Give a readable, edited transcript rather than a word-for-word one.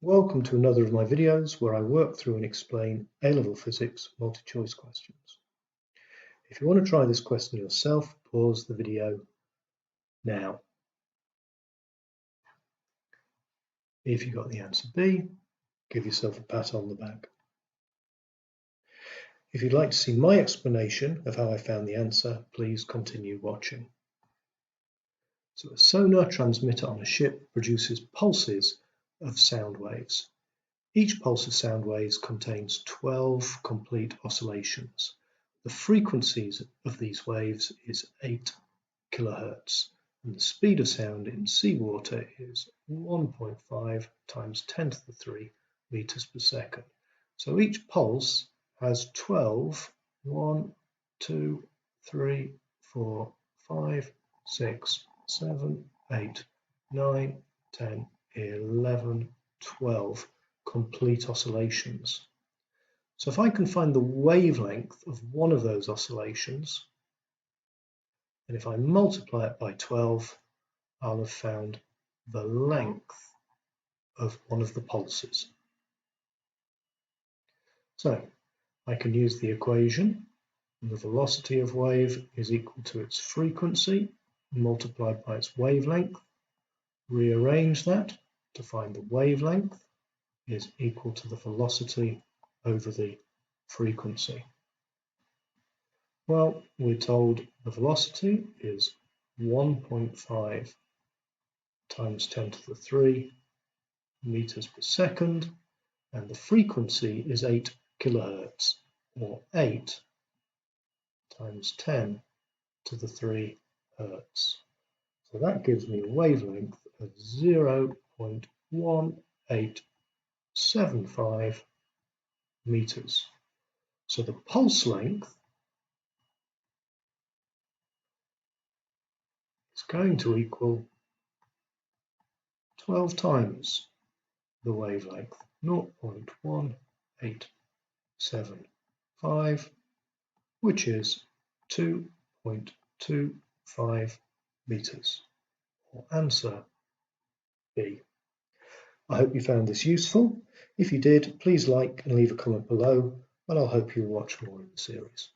Welcome to another of my videos where I work through and explain A-level physics multi-choice questions. If you want to try this question yourself, pause the video now. If you got the answer B, give yourself a pat on the back. If you'd like to see my explanation of how I found the answer, please continue watching. So a sonar transmitter on a ship produces pulses of sound waves. Each pulse of sound waves contains 12 complete oscillations. The frequencies of these waves is 8 kHz, and the speed of sound in seawater is 1.5 times 10 to the 3 meters per second. So each pulse has 12, 1, 2, 3, 4, 5, 6, 7, 8, 9, 10, 11, 12 complete oscillations. So if I can find the wavelength of one of those oscillations, and if I multiply it by 12, I'll have found the length of one of the pulses. So I can use the equation. The velocity of wave is equal to its frequency multiplied by its wavelength. Rearrange that to find the wavelength is equal to the velocity over the frequency. Well, we're told the velocity is 1.5 times 10 to the 3 meters per second, and the frequency is 8 kilohertz, or 8 times 10 to the 3 hertz. So that gives me a wavelength of 0.1875 meters. So the pulse length is going to equal 12 times the wavelength, 0.1875, which is 2.25 meters, or answer B. I hope you found this useful. If you did, please like and leave a comment below, and I'll hope you'll watch more of the series.